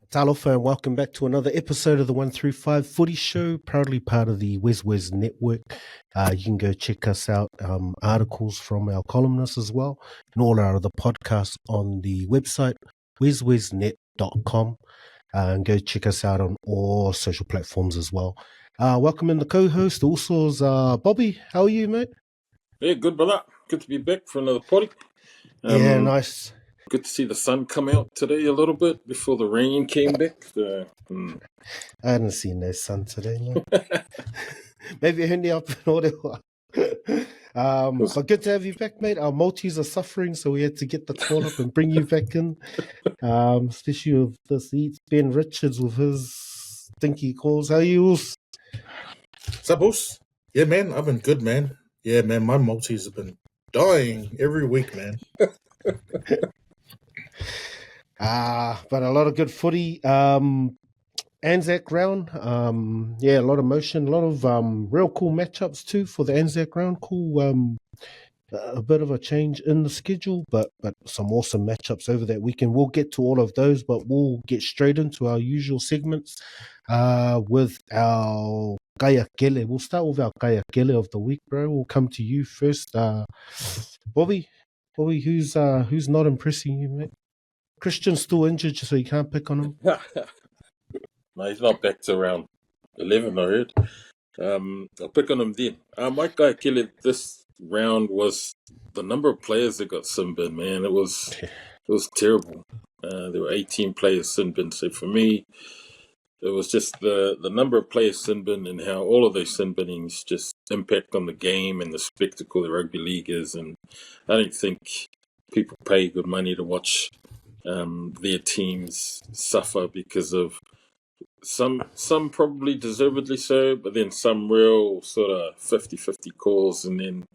Talofa, and welcome back to another episode of the 135 Footy Show, proudly part of the WesWes Network. You can go check us out, articles from our columnists as well, and all our other podcasts on the website, weswesnet.com, and go check us out on all social platforms as well. Welcome in the co-host, the Usos, Bobby. How are you, mate? Yeah, good, brother. Good to be back for another potty. Yeah, nice. Good to see the sun come out today a little bit before the rain came back. I hadn't seen no sun today, man. Maybe only up in Orewa. But good to have you back, mate. Our multis are suffering, so we had to get the call up and bring you back in. Especially with this Ben Richards with his stinky calls. How are you? What's up, boss? Yeah, man, I've been good, man. Yeah, man, my multis have been dying every week, man. But a lot of good footy. Anzac round, a lot of motion, a lot of real cool matchups too for the Anzac round. Cool, a bit of a change in the schedule, but some awesome matchups over that weekend. We'll get to all of those, but we'll get straight into our usual segments with our Kaya Kele. We'll start with our Kaya Kele of the week, bro. We'll come to you first. Bobby, who's not impressing you, mate? Christian's still injured, so you can't pick on him. No, he's not back to around 11, I heard. I'll pick on him then. My guy, Kelly, this round was the number of players that got sin bin, man. It was terrible. There were 18 players sin bin. So for me, it was just the number of players sin bin and how all of those sin binnings just impact on the game and the spectacle the rugby league is. And I don't think people pay good money to watch their teams suffer because of some probably deservedly so, but then some real sort of 50-50 calls. And then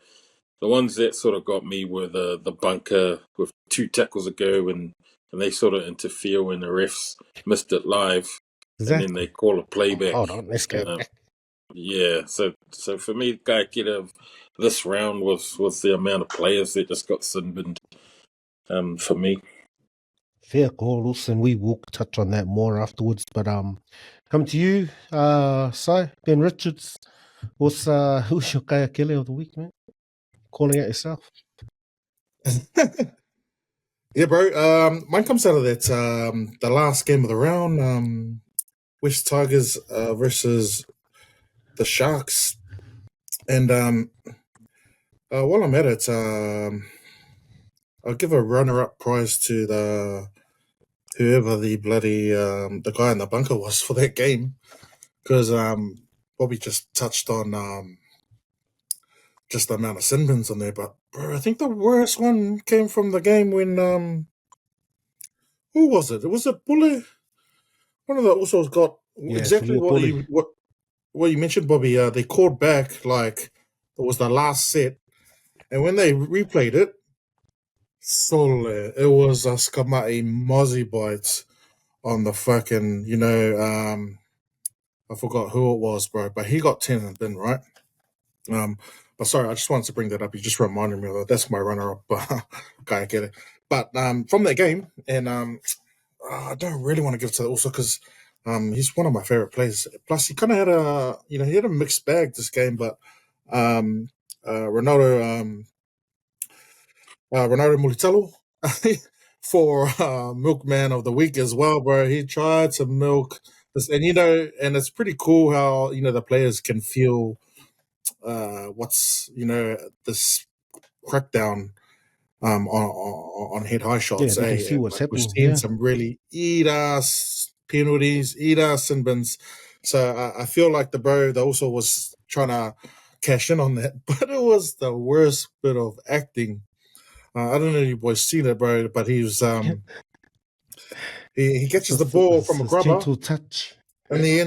the ones that sort of got me were the bunker with 2 tackles ago and they sort of interfere when the refs missed it live. Exactly. And then they call a playback. Hold on, let's go. Yeah, so for me, the guy get of this round was the amount of players that just got sin-binned for me. Fair call, Wilson. We will touch on that more afterwards. But come to you, Ben Richards. Who's your Kaya Kele of the week, man? Calling out yourself. Yeah, bro. Mine comes out of that the last game of the round, West Tigers versus the Sharks. And while I'm at it, I'll give a runner-up prize to whoever the bloody the guy in the bunker was for that game, because Bobby just touched on just the amount of sin bins on there. But bro, I think the worst one came from the game when who was it? Was it Bulle? One of the Usos got exactly what you mentioned, Bobby. They called back like it was the last set, and when they replayed it, it was a Skamai Mozzie bites on the fucking, I forgot who it was, bro, but he got 10 and bin, right? But sorry, I just wanted to bring that up. You just reminded me of that. That's my runner-up. Guy, get it. But from that game, and I don't really want to give it to also because he's one of my favorite players. Plus, he kind of had he had a mixed bag this game, but Ronaldo Mulitalo for Milkman of the Week as well, bro. He tried to milk this, and and it's pretty cool how the players can feel what's this crackdown on head high shots. Yeah, they can see what's happening. We've seen some really eat ass penalties, eat ass sin bins. So I feel like the also was trying to cash in on that, but it was the worst bit of acting. I don't know if you boys seen it, bro, but he was he catches the ball from a grubber, gentle touch in the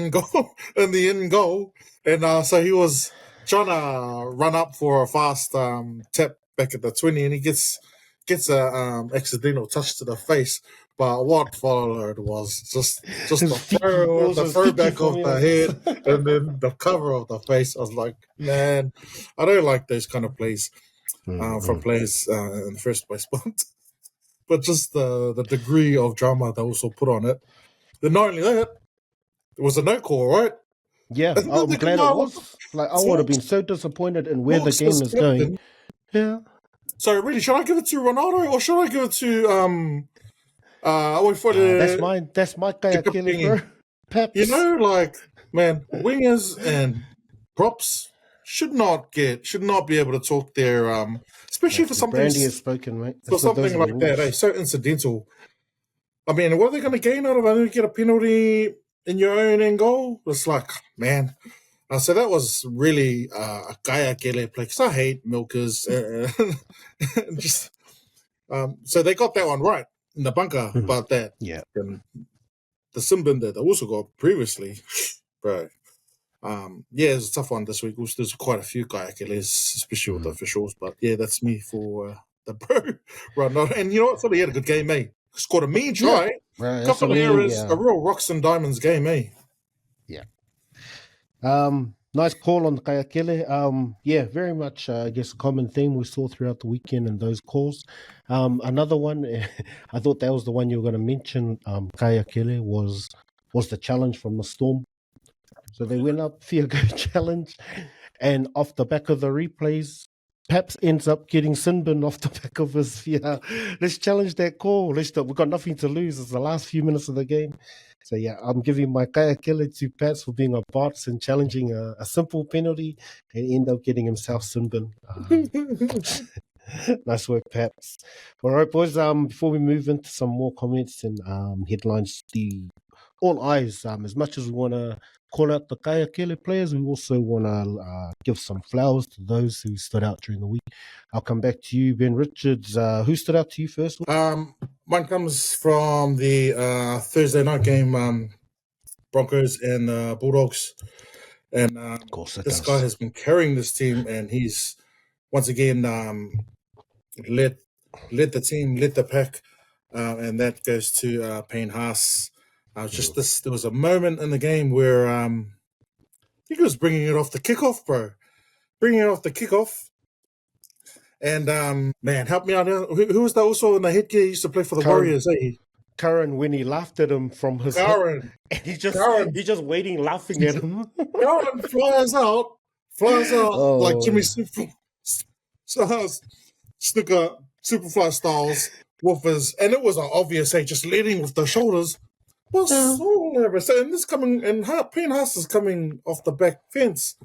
end goal, and so he was trying to run up for a fast tap back at the 20, and he gets a accidental touch to the face. But what followed was just the throw back of the head and then the cover of the face. I was like, man, I don't like those kind of plays from players in the first place. But just the degree of drama they also put on it. Then not only that, it was a no call, right? Yeah, And then I'm they glad come it out with was. Like, I would have been so disappointed in where the Hawks game as is going. captain. Yeah. So really, should I give it to Ronaldo or should I give it to That's my Kaya Kelly, bro. Peps. You know, like, man, wingers and props should not be able to talk their especially for something Brandy has spoken, mate. for something like that. Eh? So incidental. I mean, what are they going to gain out of it? They get a penalty in your own end goal. It's like, man. So that was really a Kaya Kelly play because I hate milkers. Just so they got that one right in the bunker about that. Yeah. And the Simbin that they also got previously, bro. Yeah, it's a tough one this week. There's quite a few Kayakeles, especially with the officials. But yeah, that's me for the bro right now. And you know what? Thought he had a good game, eh? Scored a mean try. Right, Couple of errors, a real rocks and diamonds game, eh? Yeah. Nice call on Kayakele. Yeah, very much, I guess, a common theme we saw throughout the weekend in those calls. Another one, I thought that was the one you were going to mention, Kayakele, was the challenge from the Storm. So they went up, Fia Go challenge, and off the back of the replays, Paps ends up getting Sinbin off the back of his Fia. Let's challenge that call. We've got nothing to lose. It's the last few minutes of the game. So yeah, I'm giving my Kayakele to Paps for being a boss and challenging a simple penalty and end up getting himself Sinbin. Nice work, Paps. All right, boys. Before we move into some more comments and headlines, all eyes. As much as we want to call out the Kayakele players, we also want to give some flowers to those who stood out during the week. I'll come back to you, Ben Richards. Who stood out to you first? One comes from the Thursday night game, Broncos and Bulldogs. And of course this guy has been carrying this team, and he's once again led the team, led the pack, and that goes to Payne Haas. There was a moment in the game where I think he was bringing it off the kickoff, bro. Bringing it off the kickoff. And, man, help me out. Who was that also in the headgear? He used to play for the Warriors, eh? Karen, when he laughed at him from his Karen. And he's just waiting, laughing at him. Karen flies out like Jimmy Snooker, Superfly Styles, woofers. And it was obvious, just leading with the shoulders. What's all over? So, and this coming, and Payne Haas is coming off the back fence.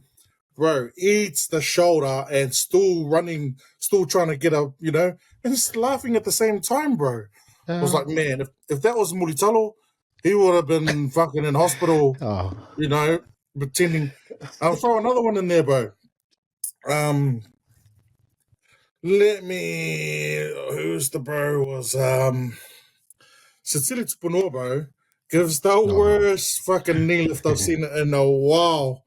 Bro, eats the shoulder and still running, still trying to get up, and just laughing at the same time, bro. I was like, man, if that was Mulitalo, he would have been fucking in hospital, pretending. I'll throw another one in there, bro. Who's the bro? Was Cecilia Tupunua, bro, gives the worst fucking knee lift I've seen in a while.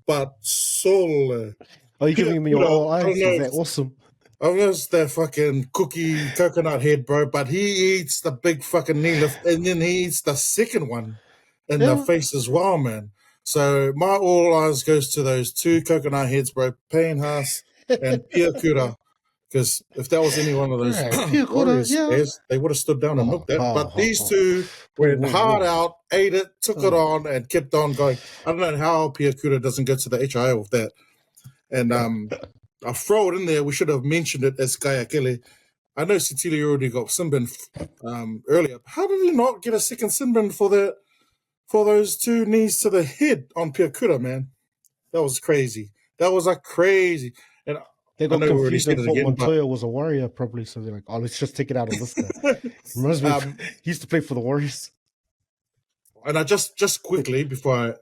But Sol. Are you giving me your all eyes? Is that awesome? I knows that fucking cookie coconut head, bro, but he eats the big fucking knee lift and then he eats the second one in the face as well, man. So my all eyes goes to those two coconut heads, bro, Payne Haas and Pia Kura. Because if that was any one of those Warriors, they would have stood down and milked that. But these two went hard out, ate it, took it on, and kept on going. I don't know how Pia Kura doesn't go to the HIA with that. And I'll throw it in there. We should have mentioned it as Kayakele. I know Cecilia already got Sinbin earlier. How did he not get a second Sinbin for those two knees to the head on Pia Kura, man? That was crazy. That was crazy. And they got confused and thought Montoya was a Warrior, probably. So they're like, "Oh, let's just take it out of this guy." Reminds me, he used to play for the Warriors. And I just quickly before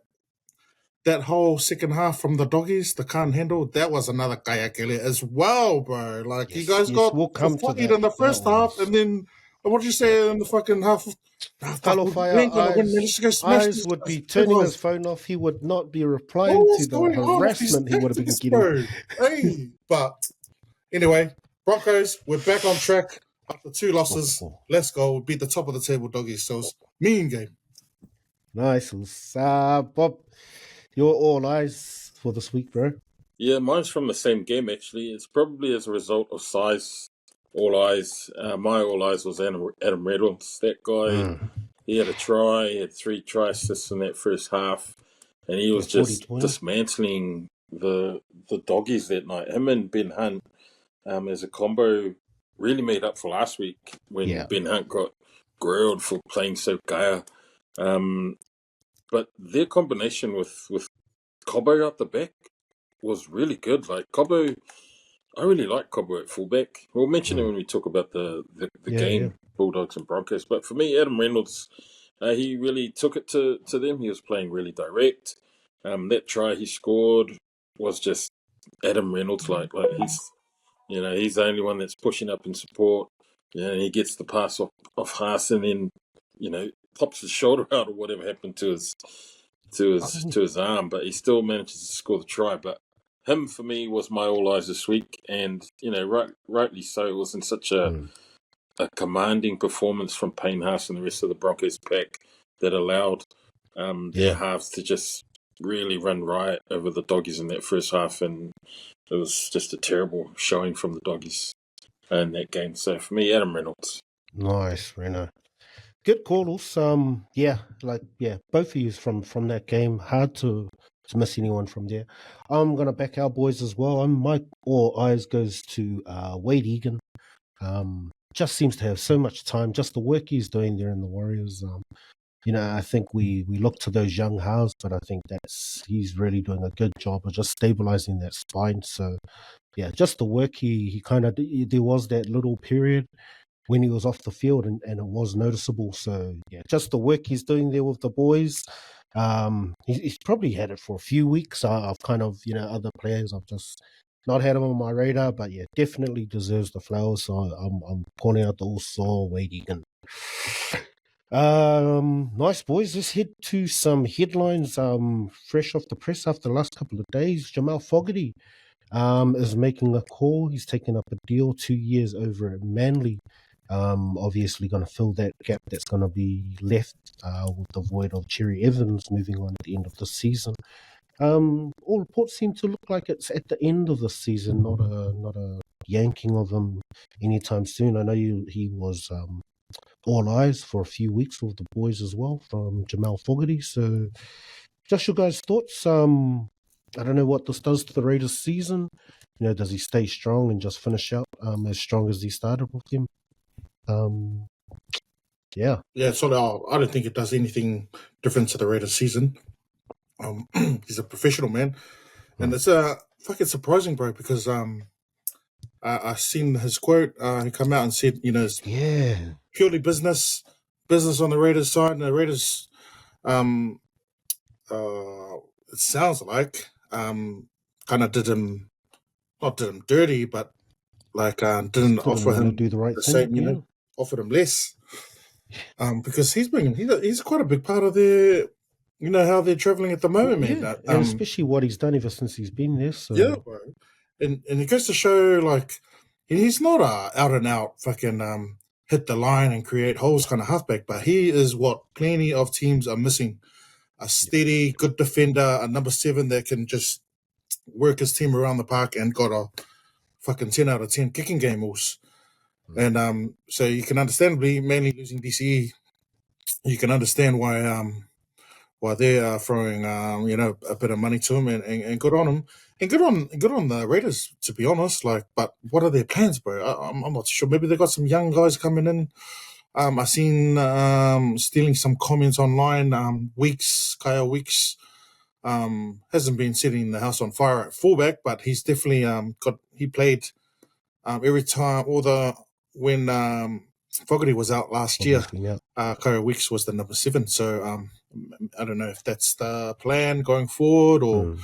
that whole second half from the doggies, the can't handle. That was another Kayakele as well, bro. Like you guys got fighted in the first half, and then what did you say in the fucking half? Eyes would be turning his phone off. He would not be replying to the harassment he would have been getting. Hey, but anyway, Broncos, we're back on track after 2 losses. Let's go. We beat the top of the table doggies. So it's mean game. Nice. Bob, your all eyes for this week, bro. Yeah, mine's from the same game, actually. It's probably as a result of size. All eyes. My all eyes was Adam Reynolds. That guy He had a try, he had 3 try assists in that first half, and he was just 40-20. dismantling the doggies that night. Him and Ben Hunt, as a combo, really made up for last week when Ben Hunt got grilled for playing so kaya. But their combination with Cobbo up the back was really good. Like Cobbo, I really like Cobbo at fullback. We'll mention it when we talk about the game, Bulldogs and Broncos. But for me, Adam Reynolds, he really took it to them. He was playing really direct. That try he scored was just Adam Reynolds. Like he's the only one that's pushing up in support. He gets the pass off Haas and then, pops his shoulder out or whatever happened to his arm, but he still manages to score the try. But him, for me, was my all eyes this week, and rightly so. It wasn't such a commanding performance from Payne Haas and the rest of the Broncos pack that allowed their halves to just really run riot over the doggies in that first half, and it was just a terrible showing from the doggies in that game. So for me, Adam Reynolds. Nice, Reno. Good calls. Both of you from that game. Hard to miss anyone from there. I'm gonna back our boys as well. My all eyes goes to Wade Egan. Just seems to have so much time. Just the work he's doing there in the Warriors. I think we look to those young halves, but I think he's really doing a good job of just stabilizing that spine. So, just the work he kind of, there was that little period when he was off the field and it was noticeable. So, just the work he's doing there with the boys. He's probably had it for a few weeks. I've kind of, other players, I've just not had him on my radar, but definitely deserves the flowers. So I'm calling out the all-star Wade Egan. Nice, boys. Let's head to some headlines fresh off the press after the last couple of days. Jamal Fogarty is making a call. He's taken up a deal 2 years over at Manly. Obviously going to fill that gap that's going to be left with the void of Cherry Evans moving on at the end of the season. All reports seem to look like it's at the end of the season, not a yanking of him anytime soon. I know he was all eyes for a few weeks with the boys as well from Jamal Fogarty. So just your guys' thoughts. I don't know what this does to the Raiders season. Does he stay strong and just finish out as strong as he started with him? Yeah, so I don't think it does anything different to the Raiders season. He's a professional, man. And it's fucking surprising, bro, because I seen his quote. He come out and said, it's purely business on the Raiders side, and the Raiders, it sounds like, kind of did him dirty, but like didn't offer him do the right thing, same, offered him less, because he's quite a big part of their. How they're traveling at the moment, man. And especially what he's done ever since he's been there. So. Yeah, bro. And it goes to show, like, he's not a out-and-out fucking hit the line and create holes kind of halfback, but he is what plenty of teams are missing. A steady, good defender, a number 7 that can just work his team around the park and got a fucking 10 out of 10 kicking game also. And so you can understandably, mainly losing DCE, you can understand why they're throwing a bit of money to him and good on him and good on the Raiders, to be honest. Like, but what are their plans, bro? I'm not sure. Maybe they got some young guys coming in. I seen stealing some comments online. Kyle Weeks hasn't been setting the house on fire at fullback, but he's definitely he played every time when Fogarty was out last year. Kyle Weeks was the number 7, so I don't know if that's the plan going forward or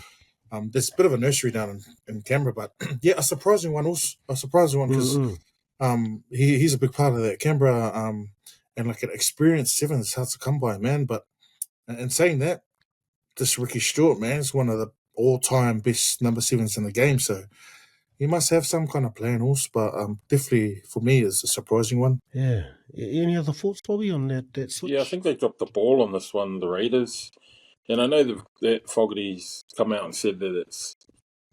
there's a bit of a nursery down in Canberra, but a surprising one because he's a big part of that Canberra and like an experienced 7 is hard to come by, man. But and saying that, this Ricky Stewart, man, is one of the all-time best number 7s in the game, so he must have some kind of plan also, but definitely for me is a surprising one. Yeah. Any other thoughts, Bobby, on that switch? Yeah, I think they dropped the ball on this one, the Raiders. And I know that Fogarty's come out and said that it's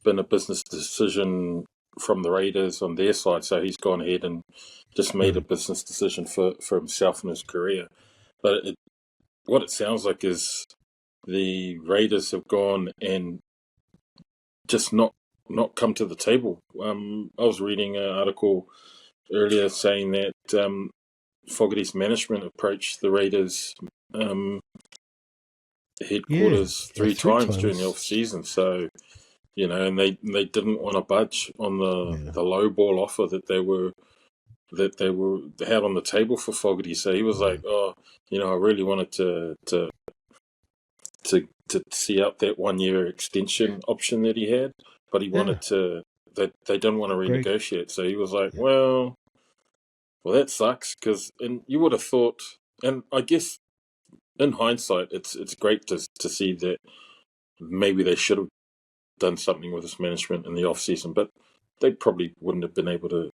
been a business decision from the Raiders on their side, so he's gone ahead and just made a business decision for himself and his career. But what it sounds like is the Raiders have gone and just not come to the table. I was reading an article earlier saying that Fogarty's management approached the Raiders headquarters three times during the off season. So, and they didn't want to budge on the low ball offer that they had on the table for Fogarty. So he was like, I really wanted to see out that 1 year extension option that he had, but he wanted to. They didn't want to renegotiate. So he was like, well, that sucks, and you would have thought, and I guess in hindsight, it's great to see that maybe they should have done something with this management in the off season, but they probably wouldn't have been able to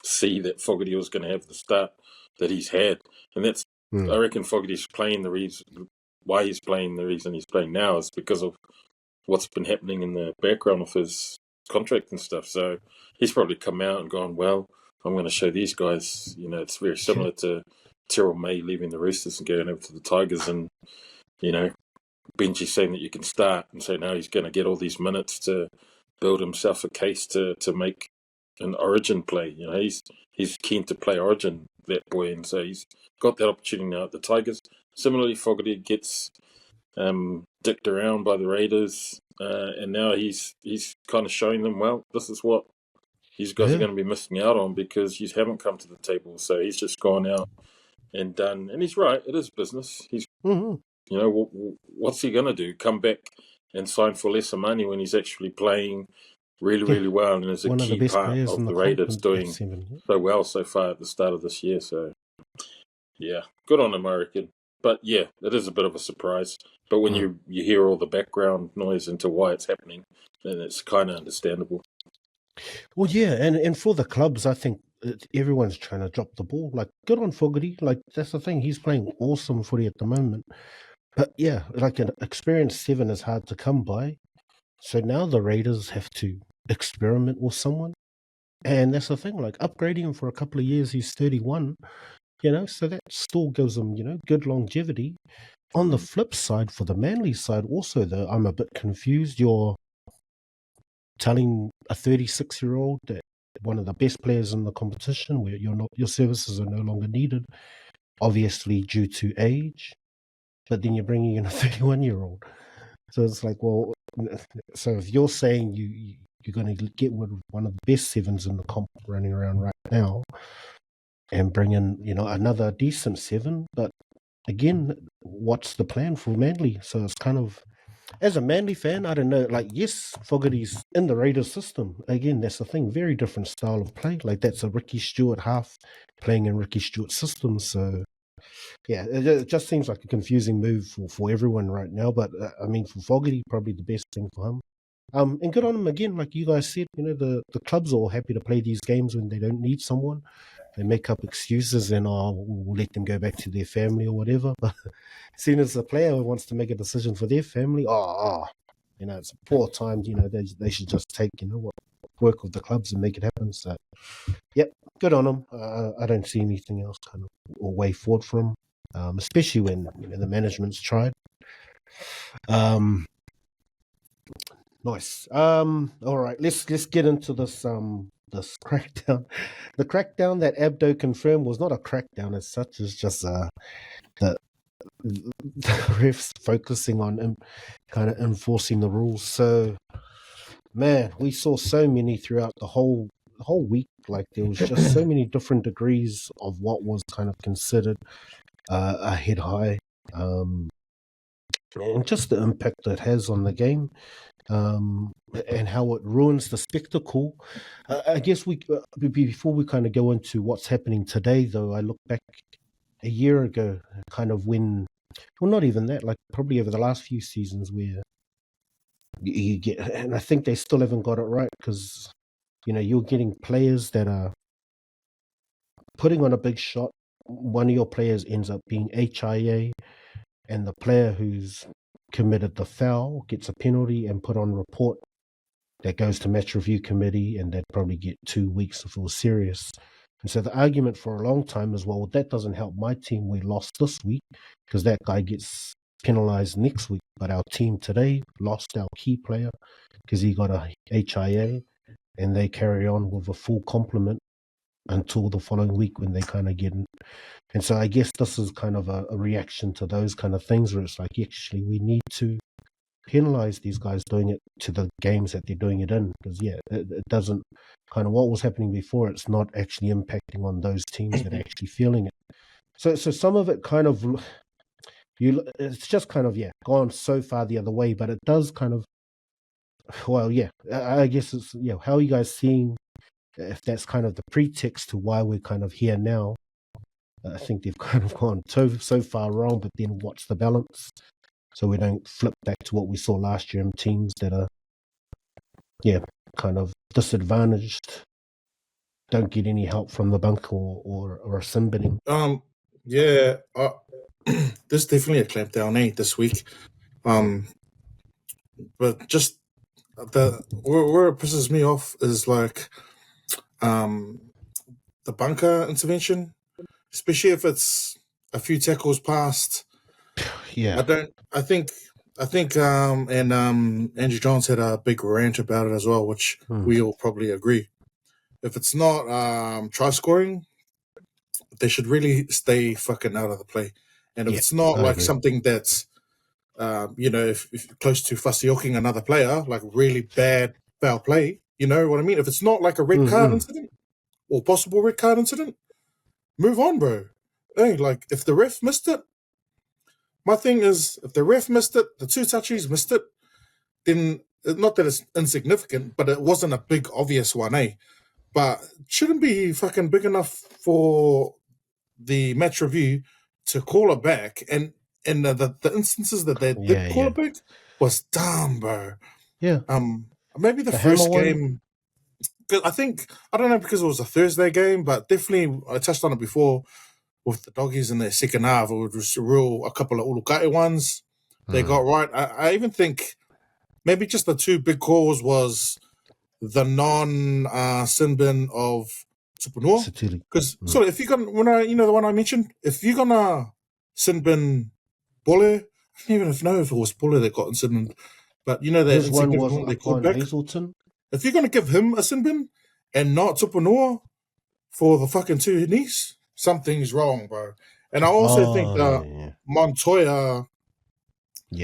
see that Fogarty was going to have the start that he's had, and that's I reckon Fogarty's playing the reason why he's playing the reason he's playing now is because of what's been happening in the background of his contract and stuff. So he's probably come out and gone, well, I'm going to show these guys, it's very similar to Terrell May leaving the Roosters and going over to the Tigers, and, Benji saying that you can start, and so now he's going to get all these minutes to build himself a case to make an Origin play. He's keen to play Origin, that boy, and so he's got that opportunity now at the Tigers. Similarly, Fogarty gets dicked around by the Raiders, and now he's kind of showing them, well, this is what these guys are going to be missing out on because you haven't come to the table. So he's just gone out and done, and he's right, it is business. He's, what's he going to do? Come back and sign for lesser money when he's actually playing really, really well and is a key part of the Raiders doing so well so far at the start of this year. So, yeah, good on him, I reckon. But, yeah, it is a bit of a surprise. But when you hear all the background noise into why it's happening, then it's kind of understandable. Well, yeah, and for the clubs, I think everyone's trying to drop the ball. Like, good on Fogarty. Like, that's the thing. He's playing awesome footy at the moment. But, yeah, like an experienced 7 is hard to come by. So now the Raiders have to experiment with someone. And that's the thing. Like, upgrading him for a couple of years, he's 31, so that still gives him, good longevity. On the flip side, for the Manly side also, though, I'm a bit confused. You're telling a 36-year-old that one of the best players in the competition, where your services are no longer needed, obviously due to age, but then you're bringing in a 31-year-old. So it's like, well, so if you're saying you're going to get rid of one of the best 7s in the comp running around right now and bring in, another decent 7, but again, what's the plan for Manly? So it's kind of, as a Manly fan, I don't know, like, yes, Fogarty's in the Raiders system. Again, that's the thing, very different style of play. Like, that's a Ricky Stewart half playing in Ricky Stewart's system. So, yeah, it just seems like a confusing move for everyone right now. But, I mean, for Fogarty, probably the best thing for him. And good on him again, like you guys said, the clubs are all happy to play these games when they don't need someone. They make up excuses and we'll let them go back to their family or whatever. But as soon as the player wants to make a decision for their family, it's a poor time. They should just take what work with the clubs and make it happen. So, yep, good on them. I don't see anything else kind of or way forward from them, especially when the management's tried. Nice. All right, let's get into this this crackdown. The crackdown that Abdo confirmed was not a crackdown as such. It's just the refs focusing on kind of enforcing the rules. So, man, we saw so many throughout the whole week. Like, there was just so many different degrees of what was kind of considered a head high, and just the impact it has on the game. And how it ruins the spectacle. I guess before we kind of go into what's happening today, though, I look back a year ago, kind of when, well, not even that, like probably over the last few seasons where you get, and I think they still haven't got it right because, you're getting players that are putting on a big shot. One of your players ends up being HIA, and the player who's committed the foul gets a penalty and put on report that goes to match review committee, and they'd probably get 2 weeks if it was serious. And so the argument for a long time is, well, that doesn't help my team. We lost this week because that guy gets penalised next week. But our team today lost our key player because he got a HIA, and they carry on with a full complement until the following week when they kind of get in. And so I guess this is kind of a reaction to those kind of things where it's like, actually, we need to penalise these guys doing it to the games that they're doing it in, because it doesn't kind of what was happening before, it's not actually impacting on those teams that are actually feeling it. So some of it kind of it's just kind of gone so far the other way, but it does kind of, well, I guess it's how are you guys seeing if that's kind of the pretext to why we're kind of here now? I think they've kind of gone so far wrong, but then what's the balance? So we don't flip back to what we saw last year in teams that are, kind of disadvantaged, don't get any help from the bunk or a sin binning. There's definitely a clampdown, this week. But just where it pisses me off is like, the bunker intervention, especially if it's a few tackles past. Yeah. I think Andrew Johns had a big rant about it as well, which we all probably agree. If it's not try scoring, they should really stay fucking out of the play. And if it's not like something that's, if close to fussy hooking another player, like really bad foul play, you know what I mean? If it's not like a red card incident or possible red card incident, move on, bro. Hey, like if the ref missed it, my thing is, if the ref missed it, the two touchies missed it, then not that it's insignificant, but it wasn't a big, obvious one, But it shouldn't be fucking big enough for the match review to call it back. And the instances that they did call it back was dumb, bro. Yeah. Maybe the first game, because I don't know because it was a Thursday game, but definitely I touched on it before. With the doggies in their second half, it was a couple of Ulukate ones they got right. I even think maybe just the two big calls was the sin bin of Tupunua. Because if you're gonna, the one I mentioned, if you're gonna sin bin Bole, I don't even know if it was Bole that got in sin bin, but that his one was they called back. Hazelton. If you're gonna give him a sin bin and not Tupunua for the fucking two knees, something's wrong, bro. And I also think Montoya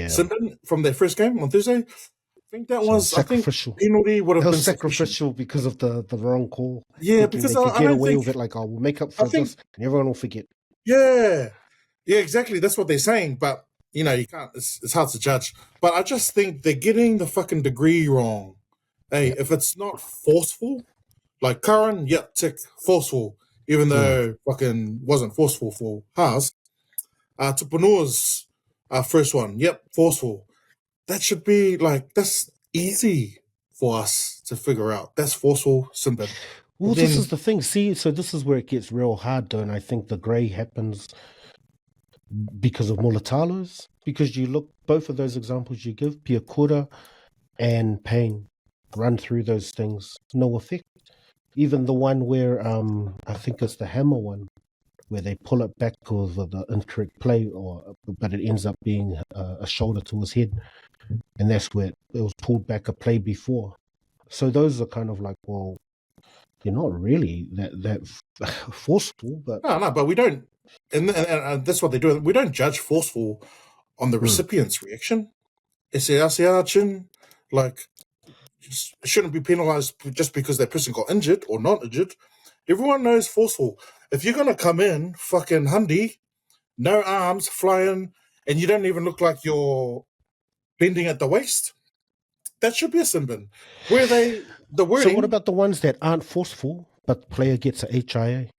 sin from their first game on Thursday, I think that was sacrificial. Penalty would have been sacrificial because of the wrong call. Yeah, because they could get away with it, like, we'll make up for this, and everyone will forget. Yeah, exactly. That's what they're saying, but you can't. It's hard to judge. But I just think they're getting the fucking degree wrong. Hey, if it's not forceful, like Curran, tick forceful. Even though fucking wasn't forceful for Haas. Tupunua's first one, forceful. That should be that's easy for us to figure out. That's forceful, simple. Well, this is the thing. See, so this is where it gets real hard, though, and I think the grey happens because of Mulatalos. Because you look, both of those examples you give, Piakura and Payne, run through those things, no effect. Even the one where I think it's the hammer one, where they pull it back because of the incorrect play, but it ends up being a shoulder to his head, and that's where it was pulled back a play before. So those are kind of like, well, you're not really that forceful, but no, but we don't, and that's what they do. We don't judge forceful on the recipient's reaction. Like. Shouldn't be penalised just because that person got injured or not injured. Everyone knows forceful. If you're going to come in, fucking Hundy, no arms, flying, and you don't even look like you're bending at the waist, that should be a sin bin. The wording... So what about the ones that aren't forceful, but the player gets a HIA?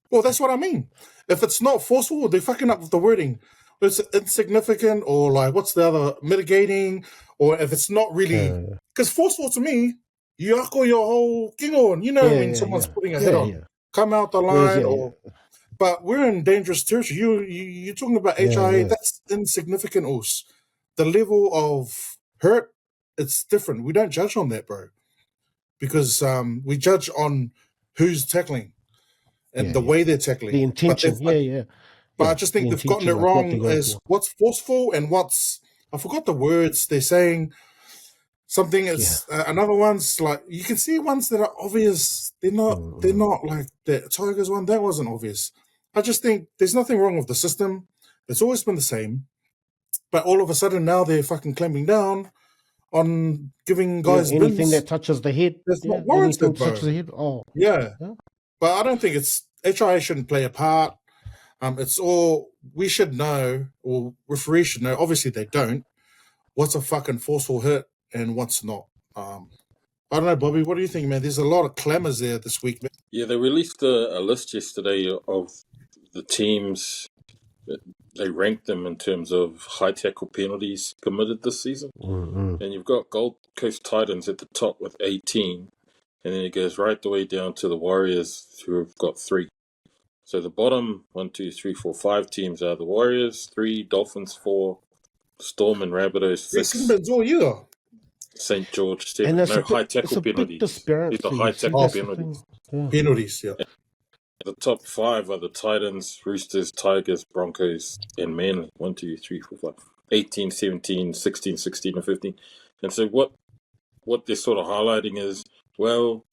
Well, that's what I mean. If it's not forceful, they're fucking up with the wording. It's insignificant or like, what's the other, mitigating, or if it's not really... Because forceful to me, you echo your whole king on. When someone's putting a head on. Come out the line But we're in dangerous territory. You're talking about HIA. That's insignificant, Us. The level of hurt, it's different. We don't judge on that, bro. Because we judge on who's tackling. and Yeah, the yeah. way they're tackling. The intention, But I just think they've gotten it like what they're wrong going as for. what's forceful and what's, I forgot the words they're saying. Something is another one's like, you can see ones that are obvious. They're not like the Tigers one. That wasn't obvious. I just think there's nothing wrong with the system. It's always been the same. But all of a sudden now they're fucking clamping down on giving guys anything bins. that touches the head. That's not Anything warranted, that bro. touches the head. Oh, yeah. But I don't think it's HIA shouldn't play a part. It's all we should know, or referees should know. Obviously, they don't. What's a fucking forceful hit and what's not? I don't know, Bobby. What do you think, man? There's a lot of clamours there this week, man. Yeah, they released a list yesterday of the teams. They ranked them in terms of high tackle penalties committed this season. And you've got Gold Coast Titans at the top with 18. And then it goes right the way down to the Warriors, who have got 3. So the bottom 1, 2, 3, 4, 5 teams are the Warriors, 3, Dolphins 4, Storm and Rabbitohs 6, all year. St. George 7. No high tackle penalties. These are high tackle penalties. Penalties, yeah. The top 5 are the Titans, Roosters, Tigers, Broncos, and Manly. 1, 2, 3, 4, 5. 18, 17, 16, 16, and 15. And so what they're sort of highlighting is, well,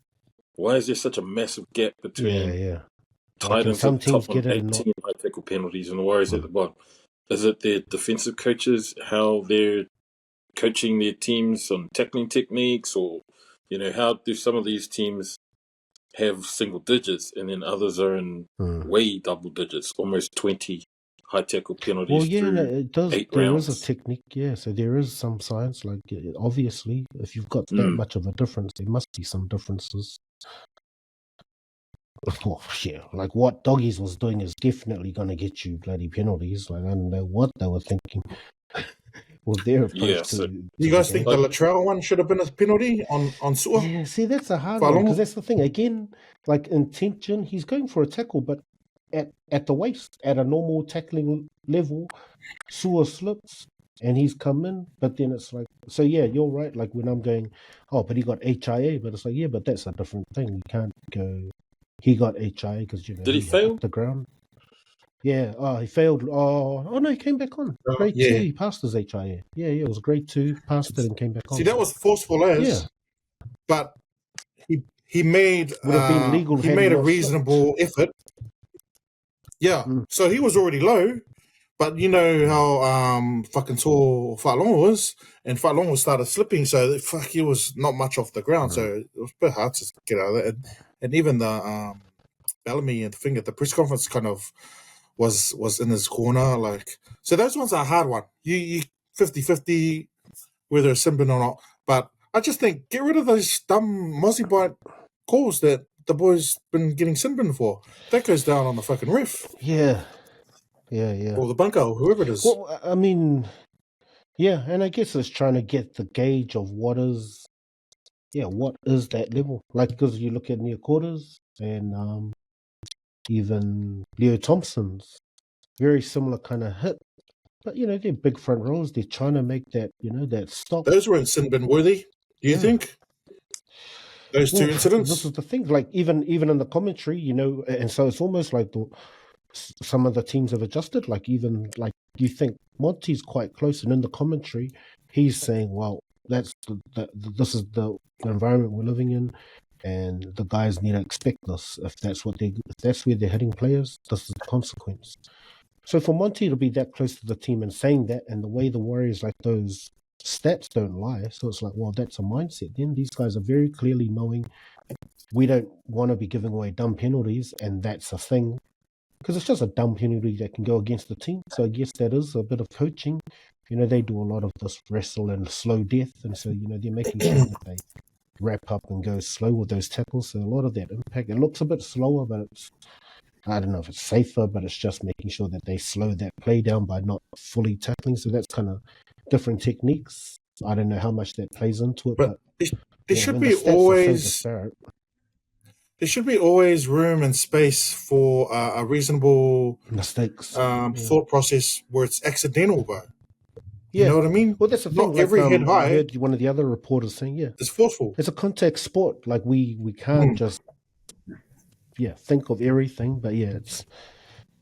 why is there such a massive gap between Titans at the top on 18 high tackle penalties and the Warriors at the bottom? Is it their defensive coaches, how they're coaching their teams on tackling techniques, or, how do some of these teams have single digits and then others are in way double digits, almost 20 high tackle penalties? Well, yeah, it does. 8 there rounds. is a technique, so there is some science. Like, obviously, if you've got that much of a difference, there must be some differences. Oh, yeah, like what Doggies was doing is definitely going to get you bloody penalties. Like, I don't know what they were thinking. With their approach to you guys think the Latrell one should have been a penalty on Sua? Yeah, see, that's a hard one, because that's the thing. Again, like intention, he's going for a tackle, but at the waist, at a normal tackling level, Sua slips and he's come in, but then it's like, so yeah, you're right. Like when I'm going, oh, but he got HIA, but it's like, yeah, but that's a different thing. You can't go, he got HIA because, did he fail? The ground. Yeah, he failed. Oh no, he came back on. Grade 2, he passed his HIA. Yeah, it was grade 2, passed it and came back on. See, that was forceful as, but he made would have been legal. He made a reasonable effort. Yeah, so he was already low, but you know how fucking tall Fa'alonga was, and Fa'alonga started slipping, so he was not much off the ground, so it was a bit hard to get out of it. And even the Bellamy and the thing at the press conference kind of was in his corner, like, so those ones are a hard one. You 50-50 whether it's sin bin or not. But I just think get rid of those dumb Mozzie bite calls that the boys been getting sin bin for. That goes down on the fucking ref. Yeah. Or the bunker, or whoever it is. Well, I mean, yeah, and I guess it's trying to get the gauge of what is that level. Like, because you look at near quarters and even Leo Thompson's very similar kind of hit. But, they're big front rows. They're trying to make that, that stop. Those weren't sin bin worthy, do you think? Those two incidents? This is the thing. Like, even in the commentary, and so it's almost like some of the teams have adjusted. Like, even, like, you think Monty's quite close, and in the commentary, he's saying, well, this is the environment we're living in, and the guys need to expect this. If that's where they're hitting players, this is the consequence. So for Monty to be that close to the team and saying that, and the way the Warriors, like, those stats don't lie, so it's like, well, that's a mindset. Then these guys are very clearly knowing we don't want to be giving away dumb penalties, and that's a thing, because it's just a dumb penalty that can go against the team. So I guess that is a bit of coaching. They do a lot of this wrestle and slow death, and so they're making sure that they wrap up and go slow with those tackles. So a lot of that impact, it looks a bit slower, but I don't know if it's safer, but it's just making sure that they slow that play down by not fully tackling. So that's kind of different techniques. I don't know how much that plays into it, but there should be always room and space for a reasonable mistakes thought process where it's accidental, bro. You know what I mean? Well, that's the thing. Not every head high. I heard one of the other reporters saying, it's forceful. It's a contact sport. Like we can't just think of everything. But yeah, it's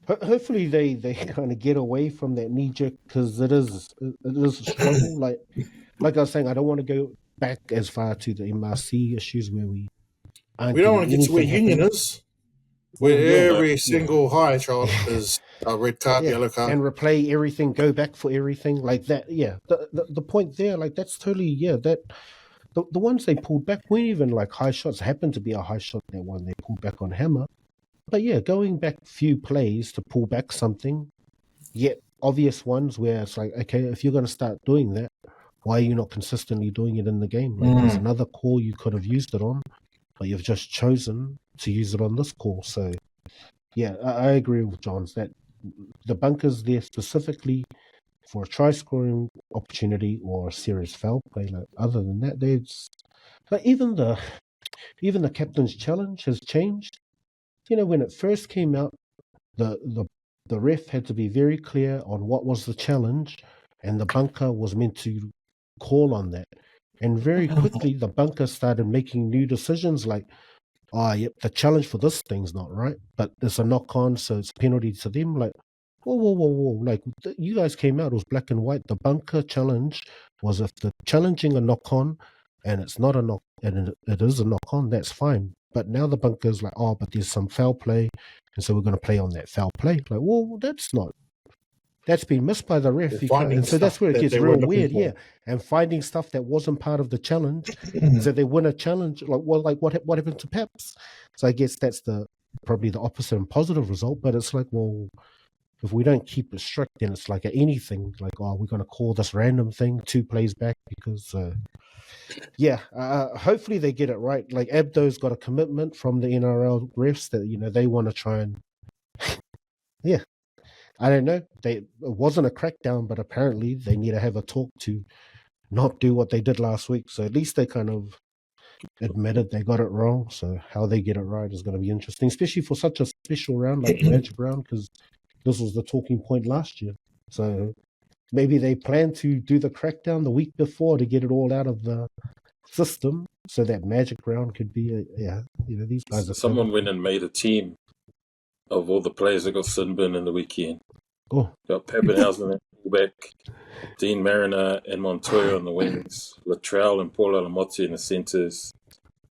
hopefully they kind of get away from that knee jerk, because it is a struggle. Like I was saying, I don't want to go back as far to the MRC issues where we aren't We don't getting want to get to where anything union happening. is, where every Yeah. single high shot is a red card, yellow card. And replay everything, go back for everything like that. Yeah, the point there, like that's totally that. The ones they pulled back weren't even like high shots. Happened to be a high shot, that one they pulled back on Hammer. But yeah, going back a few plays to pull back something, yet obvious ones where it's like, okay, if you're going to start doing that, why are you not consistently doing it in the game? Like there's another call you could have used it on, but you've just chosen to use it on this call. So yeah, I agree with Johns that the bunker's there specifically for a try scoring opportunity or a serious foul play. Like other than that, there's like even the captain's challenge has changed. You know, when it first came out, the ref had to be very clear on what was the challenge, and the bunker was meant to call on that. And very quickly, the bunker started making new decisions like, yep, the challenge for this thing's not right, but there's a knock on, so it's penalty to them. Like, whoa. Like, you guys came out, it was black and white. The bunker challenge was if the challenging a knock on and it's not a knock, and it is a knock on, that's fine. But now the bunker's like, but there's some foul play, and so we're going to play on that foul play. Like, well, that's been missed by the ref. And so that's where it gets real weird, yeah. And finding stuff that wasn't part of the challenge, so they win a challenge. Like, well, like what happened to Peps? So I guess that's probably the opposite and positive result. But it's like, well, if we don't keep it strict, then it's like anything. Like, we're going to call this random thing 2 plays back because, hopefully they get it right. Like Abdo's got a commitment from the NRL refs that they want to try and, yeah. I don't know. It wasn't a crackdown, but apparently they need to have a talk to not do what they did last week. So at least they kind of admitted they got it wrong. So how they get it right is going to be interesting, especially for such a special round like the Magic round, because this was the talking point last year. So maybe they plan to do the crackdown the week before to get it all out of the system, so that Magic round could be these guys are someone went and made a team of all the players that got Sinbin in the weekend. Oh. Got Pappenhausen at fullback, Dean Mariner and Montoya on the wings, Latrell and Paul Alamotti in the centres,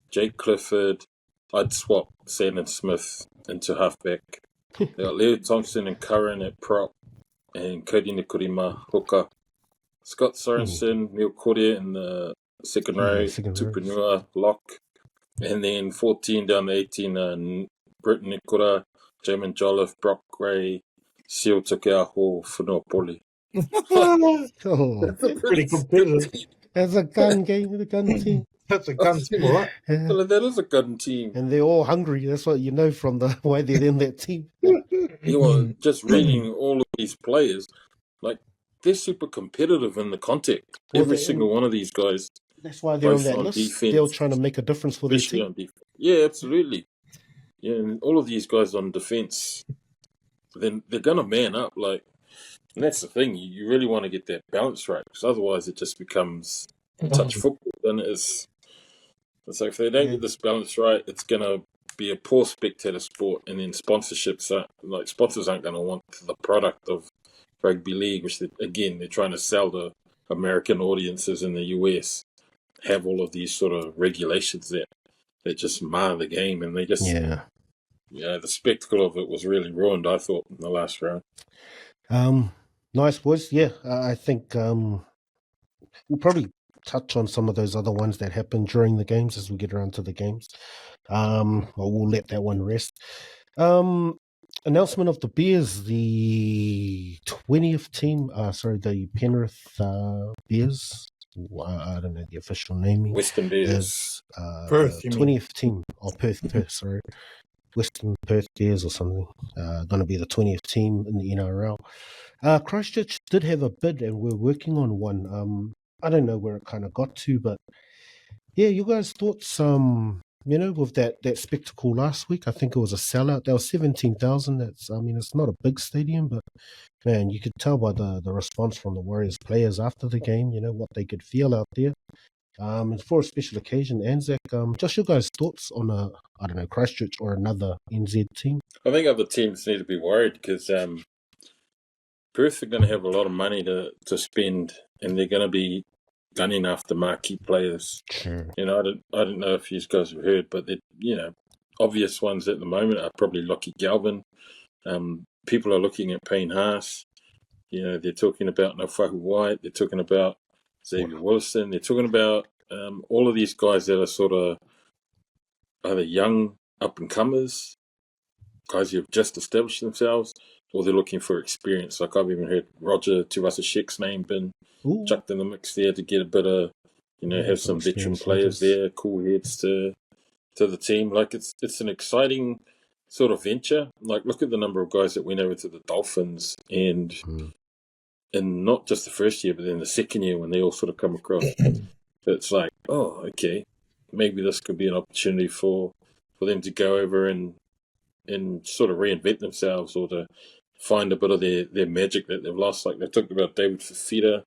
Jake Clifford. I'd swap Sandon Smith into halfback. They got Leo Thompson and Curran at prop, and Cody Nikorima hooker. Scott Sorensen, Neil Cordier in the second row, Tupanua lock, and then 14 down to 18, Britt Nikora, Jamin Jolliffe, Brock Gray, Seal Tukeaho, Funopoli. That's pretty competitive. That's a gun game, the gun team. That's a gun team, all right? Well, that is a gun team. And they're all hungry. That's what you know from the way they're in that team. Just reading all of these players, like, they're super competitive in the contact. Every single one of these guys. That's why they're on that list. Defense, they're trying to make a difference for their team. Yeah, absolutely. Yeah, and all of these guys on defense, then they're going to man up. Like, and that's the thing. You really want to get that balance right, because otherwise it just becomes touch football. Then it's like if they don't get this balance right, it's going to be a poor spectator sport, and then sponsors aren't going to want the product of rugby league, which they're trying to sell to American audiences in the US. Have all of these sort of regulations that just mar the game, and they just the spectacle of it was really ruined, I thought, in the last round. Nice boys. Yeah, I think we'll probably touch on some of those other ones that happened during the games as we get around to the games. We'll let that one rest. Announcement of the Bears, the 20th team, the Penrith Bears. I don't know the official naming. Western Bears. Perth, 20th team. Perth, sorry. Western Perth Bears or something. Going to be the 20th team in the NRL. Christchurch did have a bid, and we're working on one. I don't know where it kind of got to, but yeah, you guys thoughts, with that spectacle last week. I think it was a sellout. That was 17,000. It's not a big stadium, but man, you could tell by the response from the Warriors players after the game, what they could feel out there. And for a special occasion, Anzac, just your guys' thoughts on I don't know, Christchurch or another NZ team? I think other teams need to be worried because Perth are going to have a lot of money to spend, and they're going to be gunning after marquee players. Sure. I don't know if you guys have heard, but obvious ones at the moment are probably Lockie Galvin. People are looking at Payne Haas. They're talking about Nafahu White. They're talking about Xavier Willison. They're talking about all of these guys that are sort of either young up-and-comers, guys who have just established themselves, or they're looking for experience. Like I've even heard Roger Tuivasa-Sheck's name been chucked in the mix there to get a bit of, have some veteran players there, cool heads to the team. Like it's an exciting sort of venture. Like look at the number of guys that went over to the Dolphins and not just the first year, but then the second year when they all sort of come across. It's like, oh, okay, maybe this could be an opportunity for them to go over and sort of reinvent themselves or to find a bit of their magic that they've lost. Like they talked about David Fafita.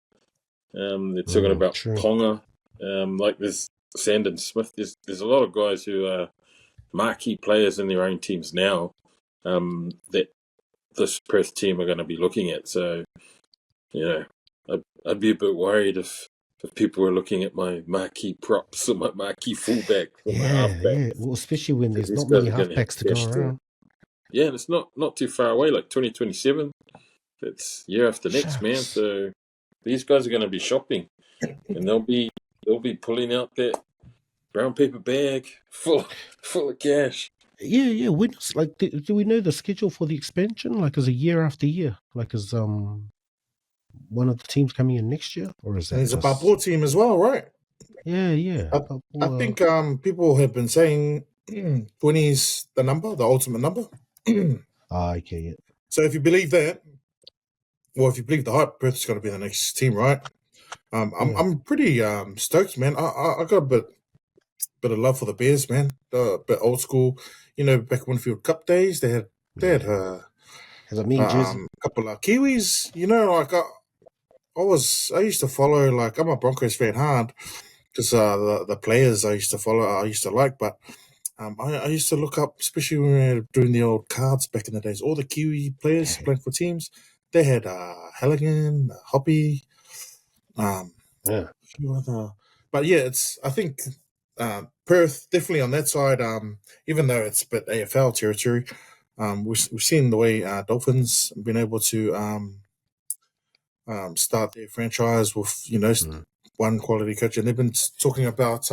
They're talking about Ponga. Like there's Sandon Smith. There's a lot of guys who are marquee players in their own teams now that this Perth team are going to be looking at. So, I'd be a bit worried if people were looking at my marquee props or my marquee fullback for my halfback. Yeah, well, especially when there's not many halfbacks to go around. Yeah, and it's not too far away, like 2027. It's year after next, man. So these guys are going to be shopping, and they'll be pulling out that brown paper bag full of cash. Yeah. When do we know the schedule for the expansion? Like, is a year after year? Like, is one of the teams coming in next year, or is that? And there's a Papua team as well, right? Yeah. I think people have been saying 20 is the number, the ultimate number. Okay, yeah. So if you believe that, or if you believe the hype, Perth's going to be the next team, right? I'm pretty stoked, man. I got a bit of love for the Bears, man. A bit old school, back Winfield Cup days. They had has a mean jersey. A couple of Kiwis, like I used to follow. Like I'm a Broncos fan hard because the players I used to follow, I used to like, but. I used to look up, especially when we were doing the old cards back in the days, all the Kiwi players playing for teams. They had Halligan, Hoppy, a few other. But yeah, I think Perth definitely on that side. Even though it's a bit AFL territory, we've seen the way Dolphins have been able to start their franchise with one quality coach, and they've been talking about.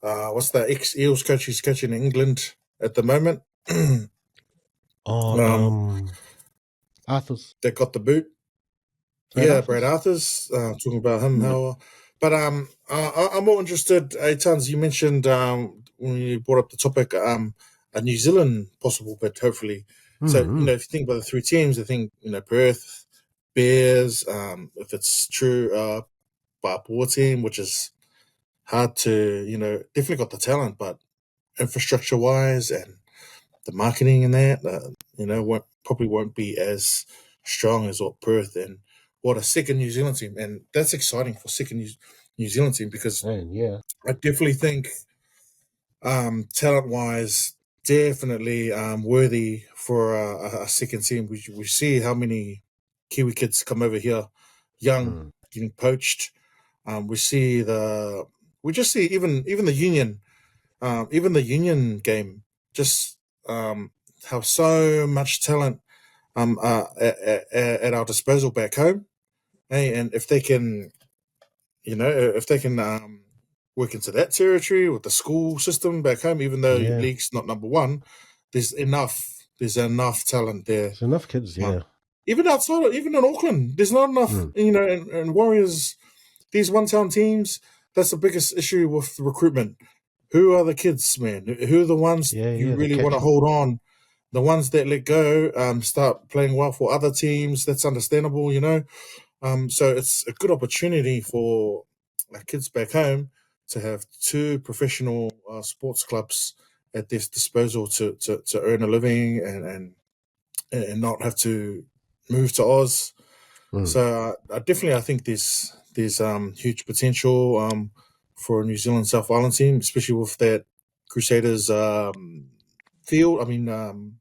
What's the ex-Eels coach who's coaching in England at the moment? Arthurs. That got the boot. Brad Arthurs. Talking about him. But I'm more interested, Tons, you mentioned when you brought up the topic, a New Zealand possible bid, hopefully. So, if you think about the three teams, I think, Perth, Bears, if it's true, Papua team, which is hard to, definitely got the talent, but infrastructure-wise and the marketing and that, probably won't be as strong as what Perth and what a second New Zealand team. And that's exciting for second New Zealand team because I definitely think talent-wise, definitely worthy for a second team. We see how many Kiwi kids come over here young, getting poached. We just see even the union game, just have so much talent at our disposal back home. Hey, and if they can, work into that territory with the school system back home, even though league's not number one, there's enough talent there. There's enough kids, even outside, even in Auckland, there's not enough. And Warriors, these one-town teams, that's the biggest issue with recruitment. Who are the kids, man? Who are the ones you really want to hold on? The ones that let go, start playing well for other teams. That's understandable, So it's a good opportunity for our kids back home to have two professional sports clubs at their disposal to earn a living and not have to move to Oz. So I think there's there's huge potential for a New Zealand South Island team, especially with that Crusaders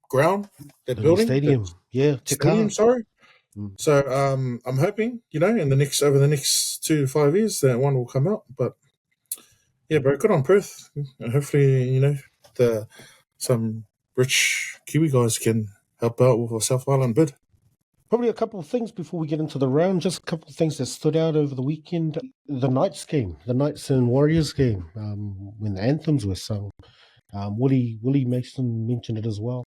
ground, that The new building, stadium. Yeah, Te stadium. Kā. Sorry. Mm. So I'm hoping, over the next 2 to 5 years that one will come out. But yeah, bro, good on Perth, and hopefully some rich Kiwi guys can help out with a South Island bid. Probably a couple of things before we get into the round. Just a couple of things that stood out over the weekend. The Knights game, the Knights and Warriors game, when the anthems were sung. Willie Mason mentioned it as well.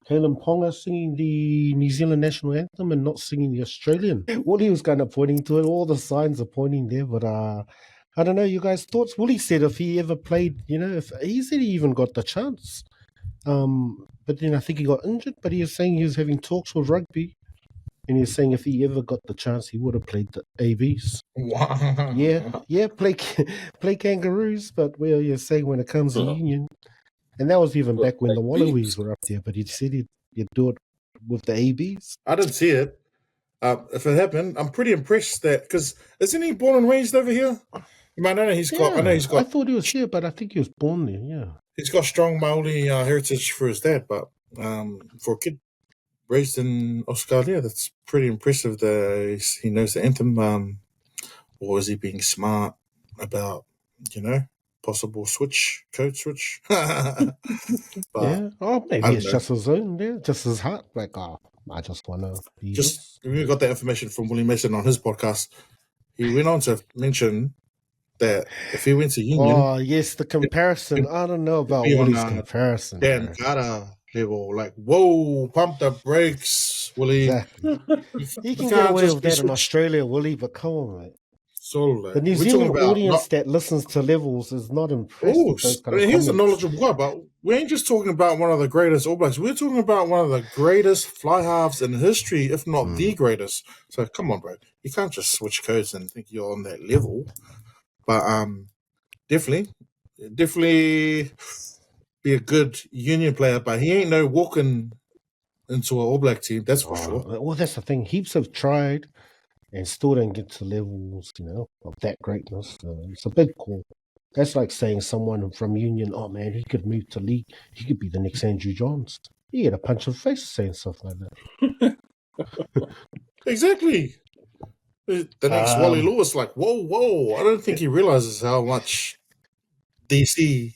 Kalyn Ponga singing the New Zealand National Anthem and not singing the Australian. Willie was kind of pointing to it. All the signs are pointing there, but I don't know. You guys' thoughts? Willie said if he ever played, if he said he even got the chance. But then I think he got injured. But he was saying he was having talks with Rugby. And he's saying if he ever got the chance, he would have played the ABs. Wow. Yeah, play Kangaroos, but you're saying when it comes to Union. And that was even back when the Wallabies were up there, but he said he'd do it with the ABs. I didn't see it. If it happened, I'm pretty impressed because isn't he born and raised over here? I know he's got. I thought he was here, but I think he was born there. Yeah, he's got strong Maori heritage for his dad, but for a kid raised in Australia, that's pretty impressive that he knows the anthem. Or is he being smart about, possible code switch? But, yeah. Oh, maybe it's just his own, just his heart. Like, I just want to be we got that information from Willie Mason on his podcast. He went on to mention that if he went to Union... Oh, yes, the comparison. I don't know about Willie's comparison. Dan Carter level. Like, whoa, pump the brakes, Willie. Exactly. He can get away with that in Australia, Willie, but come on, mate. So, the New Zealand audience that listens to Levels is not impressed with those kind of he's a knowledgeable guy, but we ain't just talking about one of the greatest All Blacks. We're talking about one of the greatest fly halves in history, if not the greatest. So, come on, bro. You can't just switch codes and think you're on that level. But definitely be a good Union player, but he ain't no walking into an All Black team, that's for sure. Well, that's the thing. Heaps have tried and still don't get to levels, of that greatness. It's a big call. That's like saying someone from Union, oh man, he could move to league. He could be the next Andrew Johns. You get a punch of face saying stuff like that. Exactly. The next Wally Lewis, like, whoa. I don't think he realizes how much DC,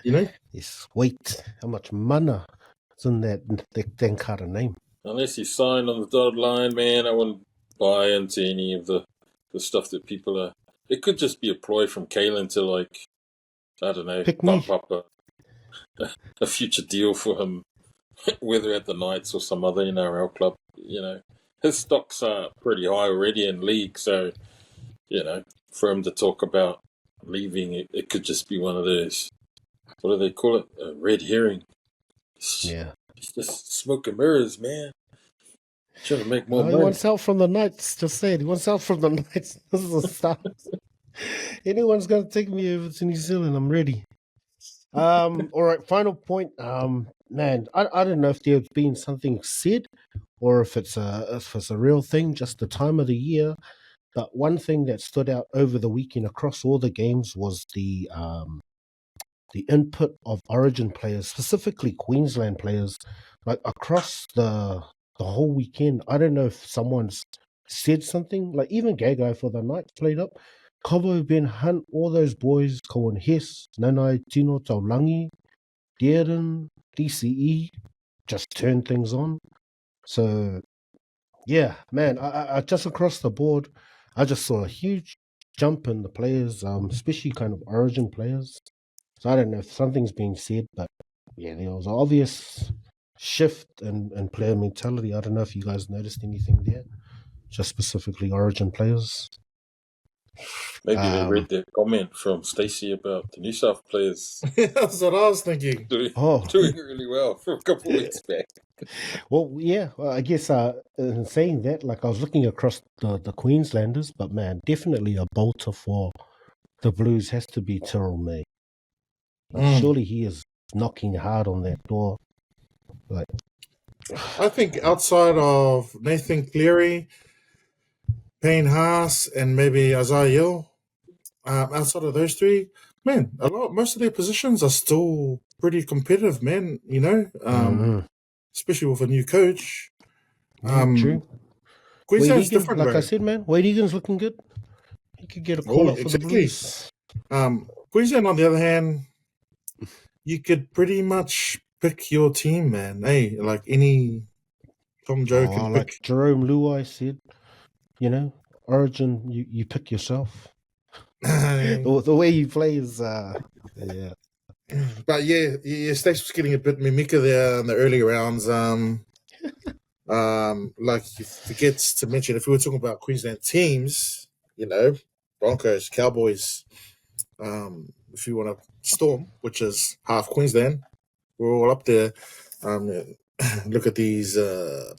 Yes, wait, how much mana is in that Tenkara name. Unless he signed on the dotted line, man, I wouldn't buy into any of the stuff that people are... It could just be a ploy from Kalyn to, like, I don't know, bump up a future deal for him, whether at the Knights or some other NRL club, His stocks are pretty high already in league, so, for him to talk about leaving, it could just be one of those, what do they call it? A red herring. Yeah. It's just smoke and mirrors, man. Trying to make more money. He wants out from the Knights. Just say it. He wants out from the Knights. This is a start. Anyone's going to take me over to New Zealand, I'm ready. All right, final point. Man, I don't know if there's been something said or if it's a real thing, just the time of the year. But one thing that stood out over the weekend across all the games was the input of Origin players, specifically Queensland players, like across the whole weekend. I don't know if someone's said something, like even Gagai for the Knights played up. Cobo, Ben Hunt, all those boys, Cohen Hess, Nanai, Tino, Taulangi, Dearden, DCE, just turned things on. So, yeah, man, I just across the board, I just saw a huge jump in the players, especially kind of Origin players. So I don't know if something's being said, but yeah, there was an obvious shift in player mentality. I don't know if you guys noticed anything there, just specifically Origin players. Maybe they read that comment from Stacey about the New South players. That's what I was thinking. Doing really well for a couple of weeks back. Well, yeah, I guess in saying that, like I was looking across the Queenslanders, but man, definitely a bolter for the Blues has to be Tyrrell May. Surely he is knocking hard on that door. Like, I think outside of Nathan Cleary, Payne Haas and maybe Isaiah Yeo. Outside of those three, man, most of their positions are still pretty competitive, man. You know, especially with a new coach. True. Queensland's Egan, different, like bro. I said, man. Wade Egan's looking good. He could get a call up for the Blues. Queensland, on the other hand, you could pretty much pick your team, man. Hey, like any Tom Joe can pick. Like Jerome Luai said, you know, Origin, you pick yourself. the way you play is, yeah. But yeah, Stace was getting a bit mimica there in the early rounds. Like he forgets to mention, if we were talking about Queensland teams, you know, Broncos, Cowboys, if you want to Storm, which is half Queensland, we're all up there. Look at these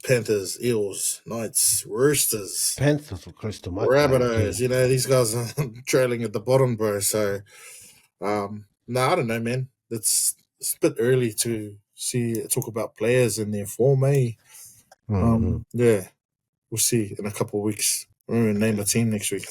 Panthers, Eels, Knights, Roosters, Panthers were close to my Rabbitohs. You know, these guys are trailing at the bottom, bro. So, no, I don't know, man. It's a bit early to talk about players and their form, eh? Yeah, we'll see in a couple of weeks. We're going to name a team next week.